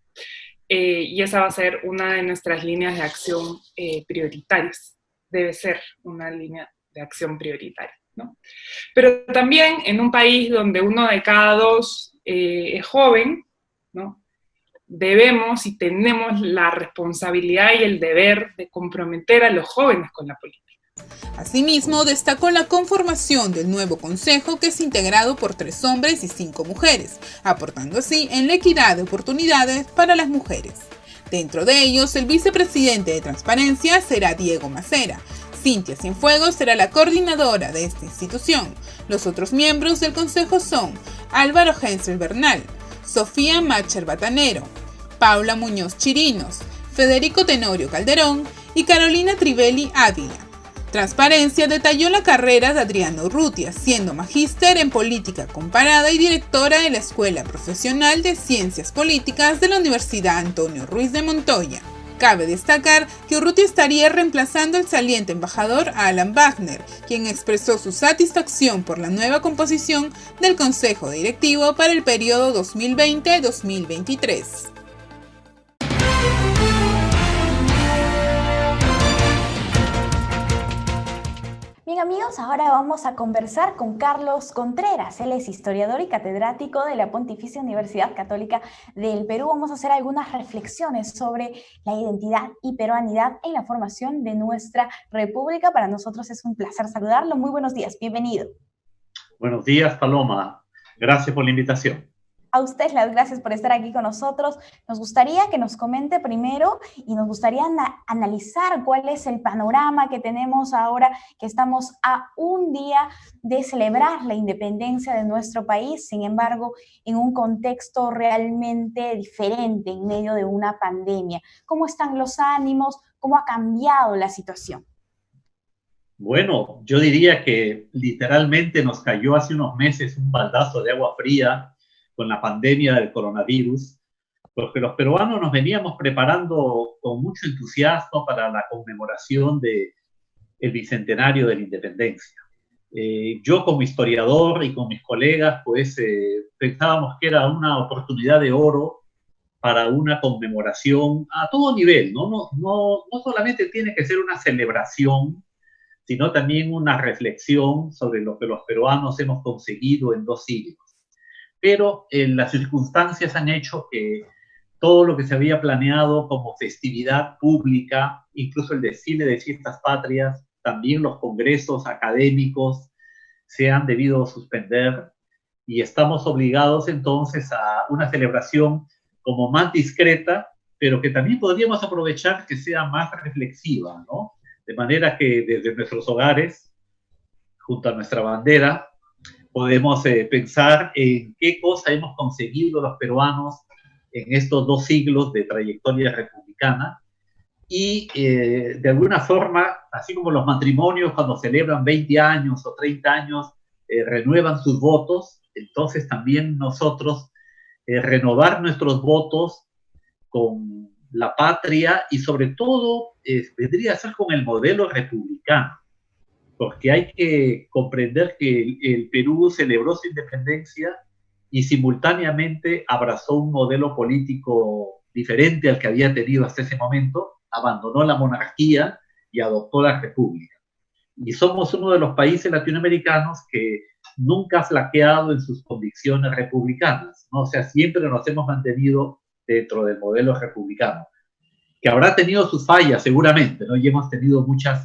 Y esa va a ser una de nuestras líneas de acción prioritarias. Debe ser una línea de acción prioritaria, ¿no? Pero también en un país donde 1 de cada 2 es joven, ¿no? Debemos y tenemos la responsabilidad y el deber de comprometer a los jóvenes con la política. Asimismo, destacó la conformación del nuevo consejo, que es integrado por 3 hombres y 5 mujeres, aportando así en la equidad de oportunidades para las mujeres. Dentro de ellos, el vicepresidente de Transparencia será Diego Macera. Cintia Cienfuegos será la coordinadora de esta institución. Los otros miembros del consejo son Álvaro Hensel Bernal, Sofía Macher Batanero, Paula Muñoz Chirinos, Federico Tenorio Calderón y Carolina Trivelli Ávila. Transparencia detalló la carrera de Adriana Urrutia, siendo magíster en política comparada y directora de la Escuela Profesional de Ciencias Políticas de la Universidad Antonio Ruiz de Montoya. Cabe destacar que Urrutia estaría reemplazando al saliente embajador Alan Wagner, quien expresó su satisfacción por la nueva composición del Consejo Directivo para el periodo 2020-2023. Bien amigos, ahora vamos a conversar con Carlos Contreras. Él es historiador y catedrático de la Pontificia Universidad Católica del Perú. Vamos a hacer algunas reflexiones sobre la identidad y peruanidad en la formación de nuestra república. Para nosotros es un placer saludarlo. Muy buenos días, bienvenido. Buenos días, Paloma. Gracias por la invitación. A usted las gracias por estar aquí con nosotros. Nos gustaría que nos comente primero y nos gustaría analizar cuál es el panorama que tenemos ahora que estamos a un día de celebrar la independencia de nuestro país, sin embargo, en un contexto realmente diferente en medio de una pandemia. ¿Cómo están los ánimos? ¿Cómo ha cambiado la situación? Bueno, yo diría que literalmente nos cayó hace unos meses un baldazo de agua fría con la pandemia del coronavirus, porque los peruanos nos veníamos preparando con mucho entusiasmo para la conmemoración del bicentenario de la independencia. Yo como historiador y con mis colegas, pues pensábamos que era una oportunidad de oro para una conmemoración a todo nivel, ¿no? No solamente tiene que ser una celebración, sino también una reflexión sobre lo que los peruanos hemos conseguido en 2 siglos. Pero las circunstancias han hecho que todo lo que se había planeado como festividad pública, incluso el desfile de fiestas patrias, también los congresos académicos, se han debido suspender y estamos obligados entonces a una celebración como más discreta, pero que también podríamos aprovechar que sea más reflexiva, ¿no? De manera que desde nuestros hogares, junto a nuestra bandera, podemos pensar en qué cosa hemos conseguido los peruanos en estos 2 siglos de trayectoria republicana y de alguna forma, así como los matrimonios cuando celebran 20 años o 30 años, renuevan sus votos, entonces también nosotros renovar nuestros votos con la patria y sobre todo vendría a ser con el modelo republicano. Porque hay que comprender que el Perú celebró su independencia y simultáneamente abrazó un modelo político diferente al que había tenido hasta ese momento, abandonó la monarquía y adoptó la república. Y somos uno de los países latinoamericanos que nunca ha flaqueado en sus convicciones republicanas, ¿no? O sea, siempre nos hemos mantenido dentro del modelo republicano, que habrá tenido sus fallas seguramente, ¿no? Y hemos tenido muchas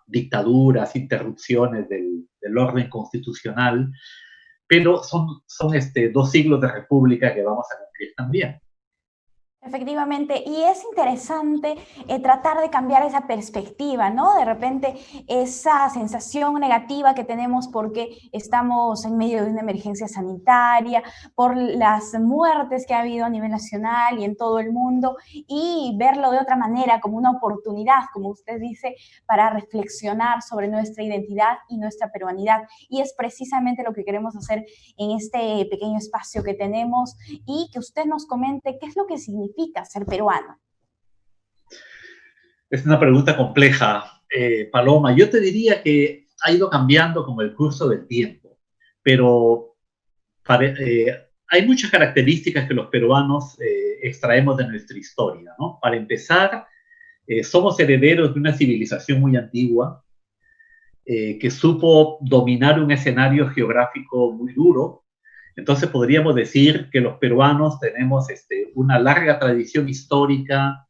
dictaduras, interrupciones del orden constitucional, pero son 2 siglos de república que vamos a cumplir también. Efectivamente, y es interesante tratar de cambiar esa perspectiva, ¿no? De repente esa sensación negativa que tenemos porque estamos en medio de una emergencia sanitaria, por las muertes que ha habido a nivel nacional y en todo el mundo, y verlo de otra manera, como una oportunidad, como usted dice, para reflexionar sobre nuestra identidad y nuestra peruanidad. Y es precisamente lo que queremos hacer en este pequeño espacio que tenemos, y que usted nos comente qué es lo que significa ser peruano. Es una pregunta compleja, Paloma. Yo te diría que ha ido cambiando con el curso del tiempo, pero hay muchas características que los peruanos extraemos de nuestra historia, ¿no? Para empezar, somos herederos de una civilización muy antigua que supo dominar un escenario geográfico muy duro. Entonces podríamos decir que los peruanos tenemos una larga tradición histórica,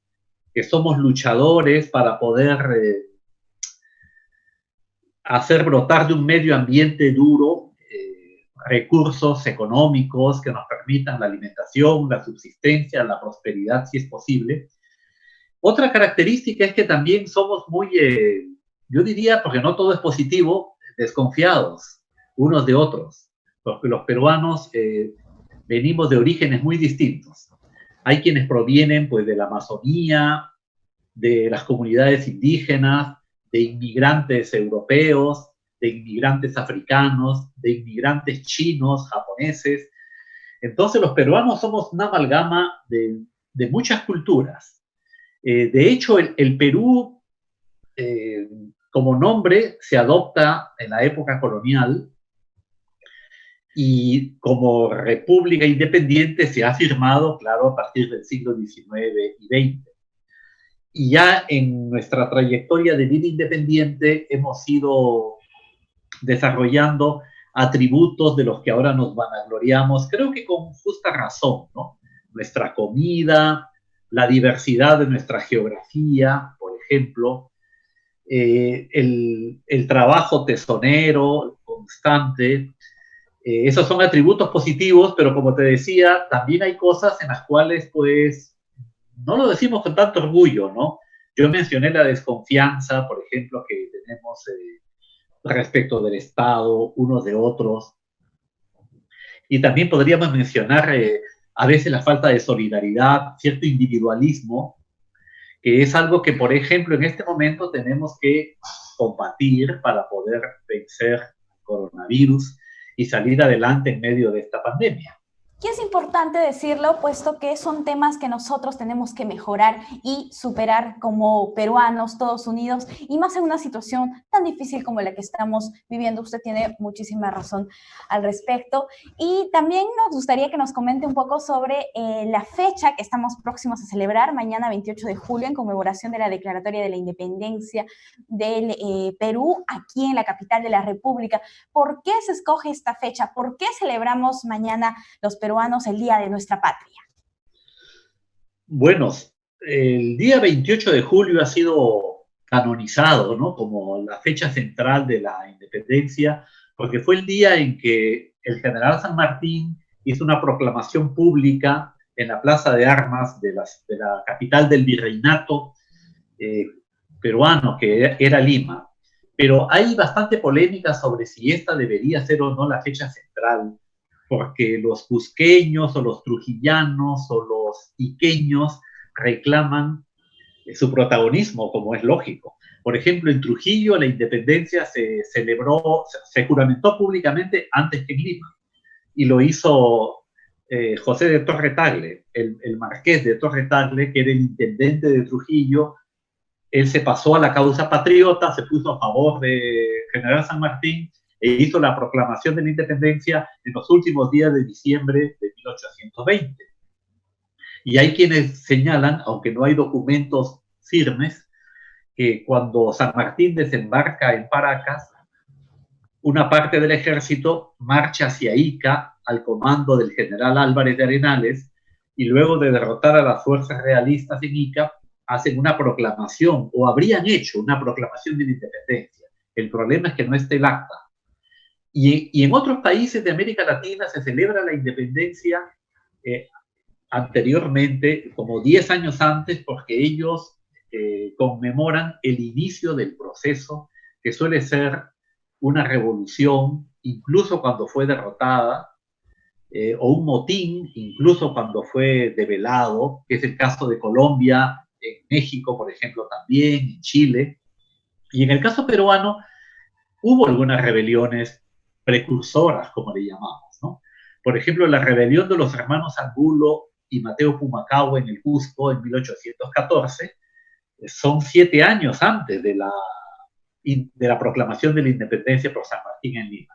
que somos luchadores para poder hacer brotar de un medio ambiente duro recursos económicos que nos permitan la alimentación, la subsistencia, la prosperidad, si es posible. Otra característica es que también somos muy, yo diría, porque no todo es positivo, desconfiados unos de otros. Porque los peruanos venimos de orígenes muy distintos. Hay quienes provienen pues, de la Amazonía, de las comunidades indígenas, de inmigrantes europeos, de inmigrantes africanos, de inmigrantes chinos, japoneses. Entonces los peruanos somos una amalgama de muchas culturas. De hecho, el Perú, como nombre, se adopta en la época colonial, y como república independiente se ha firmado, claro, a partir del siglo XIX y XX. Y ya en nuestra trayectoria de vida independiente hemos ido desarrollando atributos de los que ahora nos vanagloriamos, creo que con justa razón, ¿no? Nuestra comida, la diversidad de nuestra geografía, por ejemplo, el trabajo tesonero, constante. Esos son atributos positivos, pero como te decía, también hay cosas en las cuales, pues, no lo decimos con tanto orgullo, ¿no? Yo mencioné la desconfianza, por ejemplo, que tenemos respecto del Estado, unos de otros. Y también podríamos mencionar a veces la falta de solidaridad, cierto individualismo, que es algo que, por ejemplo, en este momento tenemos que combatir para poder vencer el coronavirus y salir adelante en medio de esta pandemia. Y es importante decirlo, puesto que son temas que nosotros tenemos que mejorar y superar como peruanos, todos unidos, y más en una situación tan difícil como la que estamos viviendo. Usted tiene muchísima razón al respecto. Y también nos gustaría que nos comente un poco sobre la fecha que estamos próximos a celebrar, mañana 28 de julio, en conmemoración de la Declaratoria de la Independencia del Perú, aquí en la capital de la República. ¿Por qué se escoge esta fecha? ¿Por qué celebramos mañana los peruanos el Día de nuestra Patria? Bueno, el día 28 de julio ha sido canonizado, ¿no?, como la fecha central de la independencia, porque fue el día en que el general San Martín hizo una proclamación pública en la Plaza de Armas de la capital del virreinato peruano, que era Lima. Pero hay bastante polémica sobre si esta debería ser o no la fecha central, porque los cusqueños o los trujillanos o los iqueños reclaman su protagonismo, como es lógico. Por ejemplo, en Trujillo la independencia se celebró, se juramentó públicamente antes que en Lima, y lo hizo José de Torre Tagle, el marqués de Torre Tagle, que era el intendente de Trujillo. Él se pasó a la causa patriota, se puso a favor de General San Martín, e hizo la proclamación de la independencia en los últimos días de diciembre de 1820. Y hay quienes señalan, aunque no hay documentos firmes, que cuando San Martín desembarca en Paracas, una parte del ejército marcha hacia Ica al comando del general Álvarez de Arenales, y luego de derrotar a las fuerzas realistas en Ica, hacen una proclamación, o habrían hecho una proclamación de la independencia. El problema es que no está el acta. Y en otros países de América Latina se celebra la independencia anteriormente, como 10 años antes, porque ellos conmemoran el inicio del proceso, que suele ser una revolución, incluso cuando fue derrotada, o un motín, incluso cuando fue debelado, que es el caso de Colombia, en México, por ejemplo, también, en Chile. Y en el caso peruano, hubo algunas rebeliones precursoras, como le llamamos, ¿no? Por ejemplo, la rebelión de los hermanos Angulo y Mateo Pumacahua en el Cusco en 1814, son 7 años antes de la proclamación de la independencia por San Martín en Lima.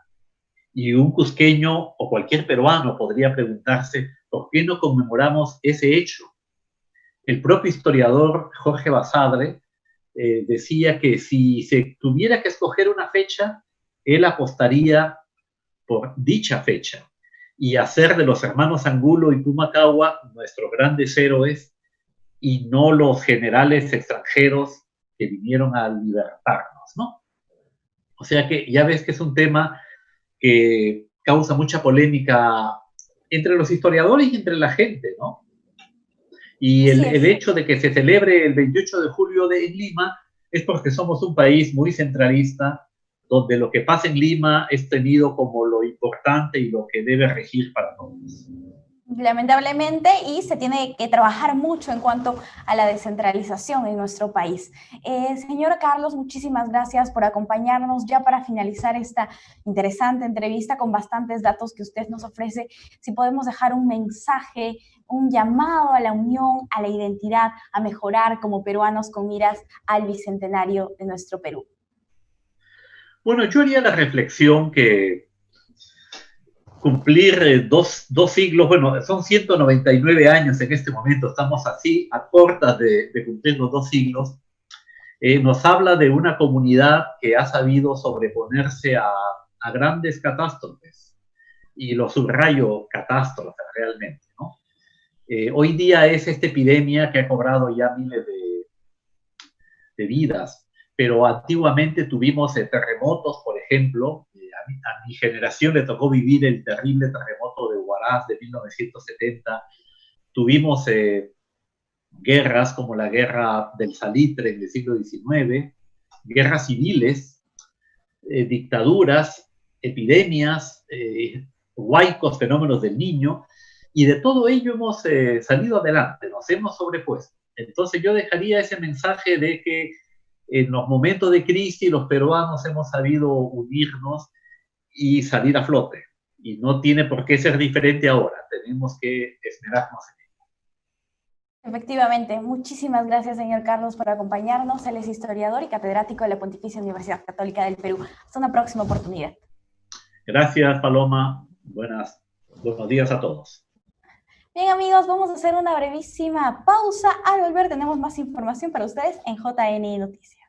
Y un cusqueño o cualquier peruano podría preguntarse, ¿por qué no conmemoramos ese hecho? El propio historiador Jorge Basadre decía que si se tuviera que escoger una fecha, él apostaría por dicha fecha y hacer de los hermanos Angulo y Pumacahua nuestros grandes héroes y no los generales extranjeros que vinieron a libertarnos, ¿no? O sea que ya ves que es un tema que causa mucha polémica entre los historiadores y entre la gente, ¿no? Y el hecho de que se celebre el 28 de julio en Lima es porque somos un país muy centralista, donde lo que pasa en Lima es tenido como lo importante y lo que debe regir para todos. Lamentablemente, y se tiene que trabajar mucho en cuanto a la descentralización en nuestro país. Señor Carlos, muchísimas gracias por acompañarnos. Ya para finalizar esta interesante entrevista con bastantes datos que usted nos ofrece, si podemos dejar un mensaje, un llamado a la unión, a la identidad, a mejorar como peruanos con miras al bicentenario de nuestro Perú. Bueno, yo haría la reflexión que cumplir dos siglos, bueno, son 199 años en este momento, estamos así a cortas de cumplir los 2 siglos, nos habla de una comunidad que ha sabido sobreponerse a grandes catástrofes, y lo subrayo, catástrofes realmente, ¿no? Hoy día es esta epidemia que ha cobrado ya miles de vidas, pero antiguamente tuvimos terremotos, por ejemplo. A mi generación le tocó vivir el terrible terremoto de Huaraz de 1970. Tuvimos guerras como la guerra del Salitre en el siglo XIX, guerras civiles, dictaduras, epidemias, huaicos, fenómenos del Niño, y de todo ello hemos salido adelante, nos hemos sobrepuesto. Entonces yo dejaría ese mensaje de que en los momentos de crisis los peruanos hemos sabido unirnos y salir a flote. Y no tiene por qué ser diferente ahora. Tenemos que esmerarnos en ello. Efectivamente. Muchísimas gracias, señor Carlos, por acompañarnos. Él es historiador y catedrático de la Pontificia Universidad Católica del Perú. Hasta una próxima oportunidad. Gracias, Paloma. Buenos días a todos. Bien, amigos, vamos a hacer una brevísima pausa. Al volver tenemos más información para ustedes en JN Noticias.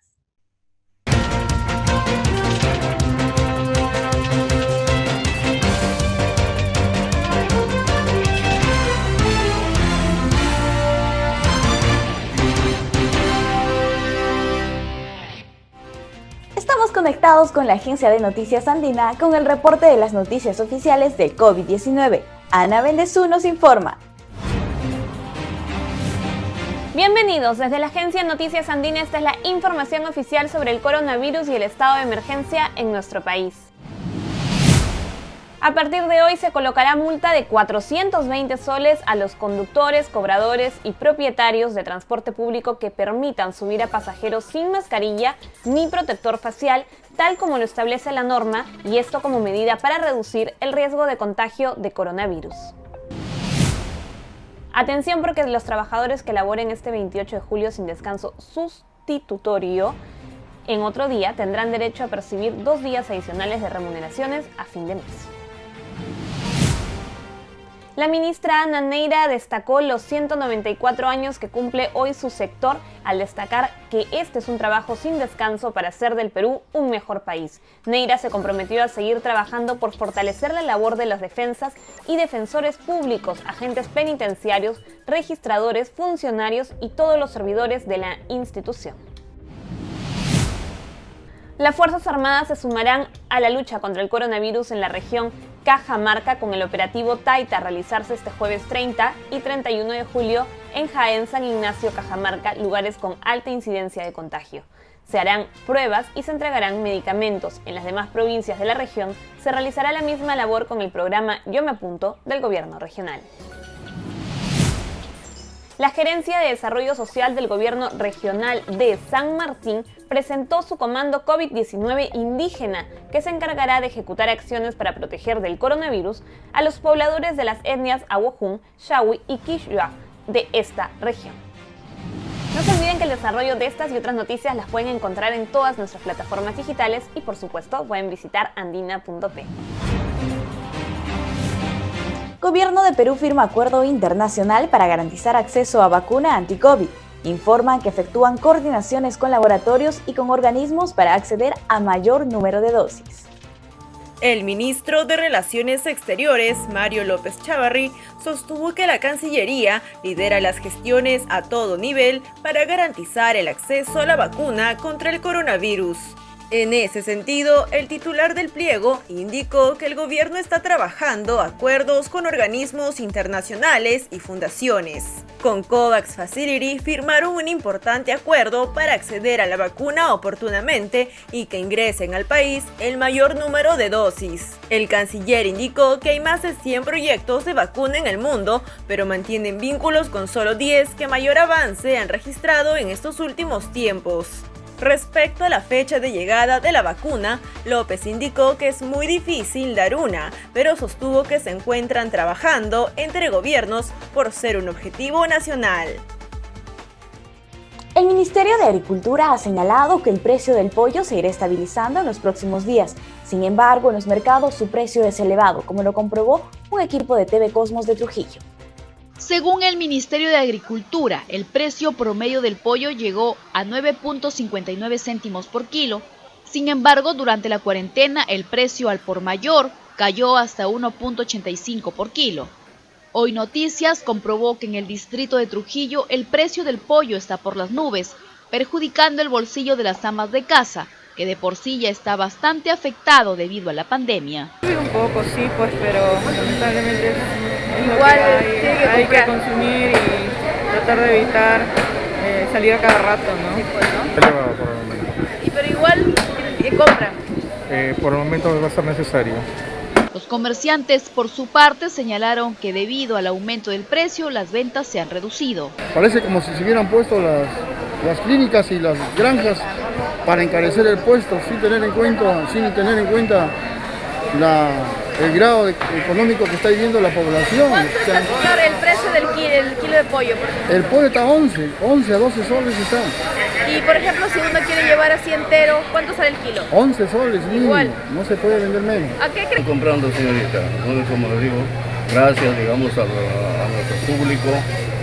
Estamos conectados con la agencia de noticias andina con el reporte de las noticias oficiales del COVID-19. Ana Bendezú nos informa. Bienvenidos, desde la agencia Noticias Andina esta es la información oficial sobre el coronavirus y el estado de emergencia en nuestro país. A partir de hoy se colocará multa de 420 soles a los conductores, cobradores y propietarios de transporte público que permitan subir a pasajeros sin mascarilla ni protector facial, tal como lo establece la norma, y esto como medida para reducir el riesgo de contagio de coronavirus. Atención, porque los trabajadores que laboren este 28 de julio sin descanso sustitutorio en otro día tendrán derecho a percibir 2 días adicionales de remuneraciones a fin de mes. La ministra Ana Neira destacó los 194 años que cumple hoy su sector al destacar que este es un trabajo sin descanso para hacer del Perú un mejor país. Neira se comprometió a seguir trabajando por fortalecer la labor de las defensas y defensores públicos, agentes penitenciarios, registradores, funcionarios y todos los servidores de la institución. Las Fuerzas Armadas se sumarán a la lucha contra el coronavirus en la región Cajamarca con el operativo Taita a realizarse este jueves 30 y 31 de julio en Jaén, San Ignacio, Cajamarca, lugares con alta incidencia de contagio. Se harán pruebas y se entregarán medicamentos. En las demás provincias de la región se realizará la misma labor con el programa Yo Me Apunto del gobierno regional. La Gerencia de Desarrollo Social del Gobierno Regional de San Martín presentó su comando COVID-19 indígena, que se encargará de ejecutar acciones para proteger del coronavirus a los pobladores de las etnias Awojún, Shawi y Quechua de esta región. No se olviden que el desarrollo de estas y otras noticias las pueden encontrar en todas nuestras plataformas digitales y, por supuesto, pueden visitar andina.p. Gobierno de Perú firma acuerdo internacional para garantizar acceso a vacuna anti-COVID. Informan que efectúan coordinaciones con laboratorios y con organismos para acceder a mayor número de dosis. El ministro de Relaciones Exteriores, Mario López Chávarri, sostuvo que la Cancillería lidera las gestiones a todo nivel para garantizar el acceso a la vacuna contra el coronavirus. En ese sentido, el titular del pliego indicó que el gobierno está trabajando acuerdos con organismos internacionales y fundaciones. Con COVAX Facility firmaron un importante acuerdo para acceder a la vacuna oportunamente y que ingresen al país el mayor número de dosis. El canciller indicó que hay más de 100 proyectos de vacuna en el mundo, pero mantienen vínculos con solo 10 que mayor avance han registrado en estos últimos tiempos. Respecto a la fecha de llegada de la vacuna, López indicó que es muy difícil dar una, pero sostuvo que se encuentran trabajando entre gobiernos por ser un objetivo nacional. El Ministerio de Agricultura ha señalado que el precio del pollo se irá estabilizando en los próximos días. Sin embargo, en los mercados su precio es elevado, como lo comprobó un equipo de TV Cosmos de Trujillo. Según el Ministerio de Agricultura, el precio promedio del pollo llegó a 9.59 céntimos por kilo. Sin embargo, durante la cuarentena, el precio al por mayor cayó hasta 1.85 por kilo. Hoy Noticias comprobó que en el distrito de Trujillo el precio del pollo está por las nubes, perjudicando el bolsillo de las amas de casa, que de por sí ya está bastante afectado debido a la pandemia. Un poco sí, pues, pero lamentablemente igual hay que consumir y tratar de evitar salir a cada rato, ¿no? Sí, pues, ¿no? Pero igual, ¿qué compran? Por el momento va a ser necesario. Los comerciantes, por su parte, señalaron que debido al aumento del precio, las ventas se han reducido. Parece como si se hubieran puesto las clínicas y las granjas para encarecer el puesto, sin tener en cuenta el grado económico que está viviendo la población. ¿Cuánto está el precio del kilo de pollo? El pollo está a 11 a 12 soles está. Y por ejemplo, si uno quiere llevar así entero, ¿cuánto sale el kilo? 11 soles, mínimo. Igual. No se puede vender menos. ¿A qué creen? Comprando, señorita, como le digo, gracias, digamos, a nuestro público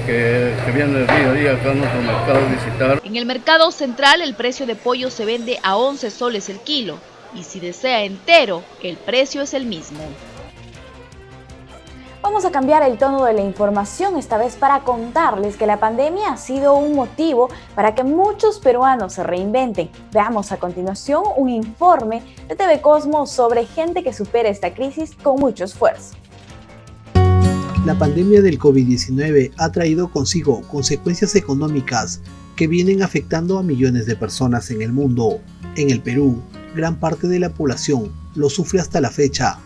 que viene día a día acá a nuestro mercado a visitar. En el mercado central el precio de pollo se vende a 11 soles el kilo y si desea entero, el precio es el mismo. Vamos a cambiar el tono de la información, esta vez para contarles que la pandemia ha sido un motivo para que muchos peruanos se reinventen. Veamos a continuación un informe de TV Cosmos sobre gente que supera esta crisis con mucho esfuerzo. La pandemia del COVID-19 ha traído consigo consecuencias económicas que vienen afectando a millones de personas en el mundo. En el Perú, gran parte de la población lo sufre hasta la fecha.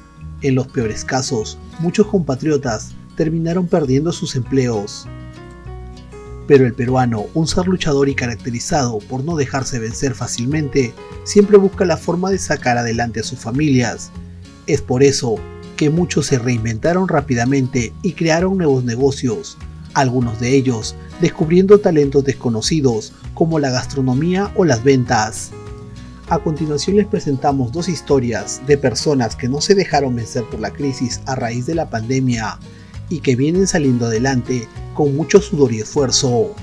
En los peores casos, muchos compatriotas terminaron perdiendo sus empleos. Pero el peruano, un ser luchador y caracterizado por no dejarse vencer fácilmente, siempre busca la forma de sacar adelante a sus familias. Es por eso que muchos se reinventaron rápidamente y crearon nuevos negocios, algunos de ellos descubriendo talentos desconocidos como la gastronomía o las ventas. A continuación les presentamos dos historias de personas que no se dejaron vencer por la crisis a raíz de la pandemia y que vienen saliendo adelante con mucho sudor y esfuerzo.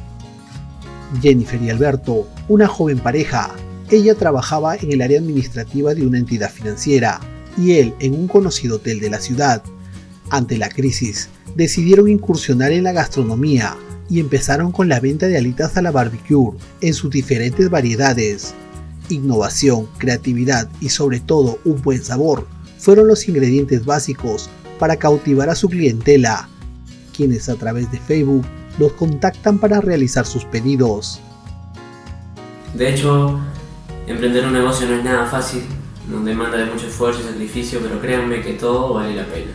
Jennifer y Alberto, una joven pareja. Ella trabajaba en el área administrativa de una entidad financiera y él en un conocido hotel de la ciudad. Ante la crisis, decidieron incursionar en la gastronomía y empezaron con la venta de alitas a la barbecue en sus diferentes variedades. Innovación, creatividad y sobre todo un buen sabor fueron los ingredientes básicos para cautivar a su clientela, quienes a través de Facebook los contactan para realizar sus pedidos. De hecho, emprender un negocio no es nada fácil, nos demanda de mucho esfuerzo y sacrificio, pero créanme que todo vale la pena.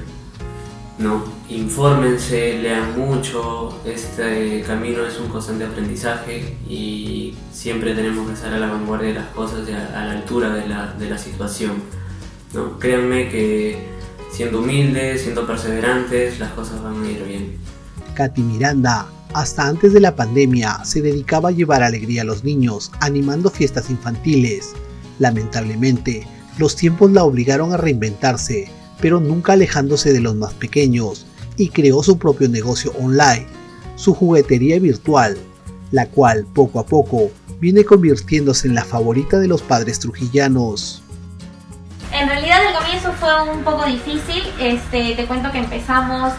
No, infórmense, lean mucho, este camino es un constante aprendizaje y siempre tenemos que estar a la vanguardia de las cosas y a la altura de la situación. ¿No? Créanme que siendo humildes, siendo perseverantes, las cosas van a ir bien. Katy Miranda, hasta antes de la pandemia, se dedicaba a llevar alegría a los niños, animando fiestas infantiles. Lamentablemente, los tiempos la obligaron a reinventarse, pero nunca alejándose de los más pequeños, y creó su propio negocio online, su juguetería virtual, la cual poco a poco viene convirtiéndose en la favorita de los padres trujillanos. En realidad el comienzo fue un poco difícil, te cuento que empezamos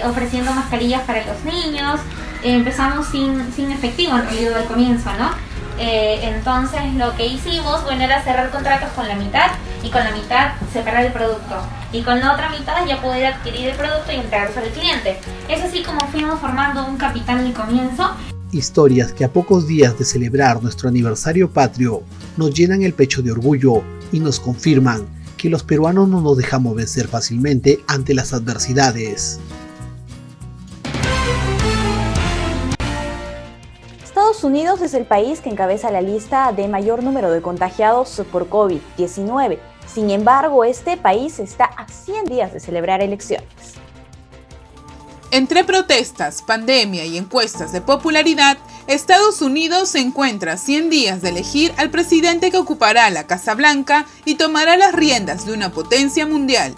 ofreciendo mascarillas para los niños, empezamos sin efectivo en realidad al comienzo, ¿no? Entonces lo que hicimos, era cerrar contratos con la mitad y con la mitad separar el producto y con la otra mitad ya poder adquirir el producto y entregarse al cliente. Es así como fuimos formando un capital al comienzo. Historias que a pocos días de celebrar nuestro aniversario patrio nos llenan el pecho de orgullo y nos confirman que los peruanos no nos dejamos vencer fácilmente ante las adversidades. Estados Unidos es el país que encabeza la lista de mayor número de contagiados por COVID-19. Sin embargo, este país está a 100 días de celebrar elecciones. Entre protestas, pandemia y encuestas de popularidad, Estados Unidos se encuentra a 100 días de elegir al presidente que ocupará la Casa Blanca y tomará las riendas de una potencia mundial.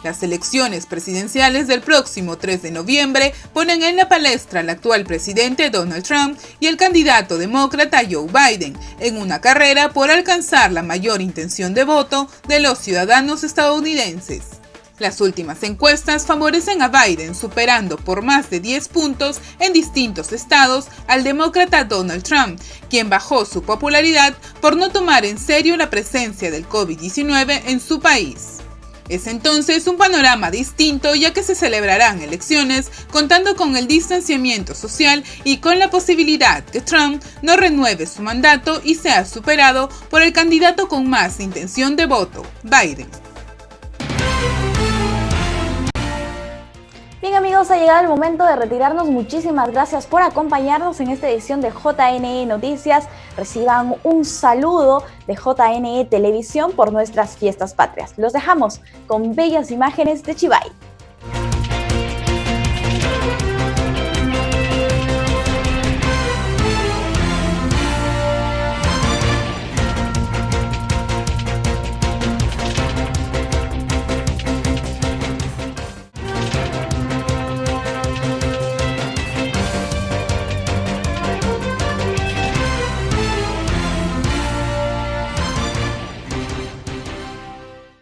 Las elecciones presidenciales del próximo 3 de noviembre ponen en la palestra al actual presidente Donald Trump y el candidato demócrata Joe Biden en una carrera por alcanzar la mayor intención de voto de los ciudadanos estadounidenses. Las últimas encuestas favorecen a Biden, superando por más de 10 puntos en distintos estados al demócrata Donald Trump, quien bajó su popularidad por no tomar en serio la presencia del COVID-19 en su país. Es entonces un panorama distinto, ya que se celebrarán elecciones contando con el distanciamiento social y con la posibilidad que Trump no renueve su mandato y sea superado por el candidato con más intención de voto, Biden. Bien amigos, ha llegado el momento de retirarnos. Muchísimas gracias por acompañarnos en esta edición de JNE Noticias. Reciban un saludo de JNE Televisión por nuestras fiestas patrias. Los dejamos con bellas imágenes de Chivay.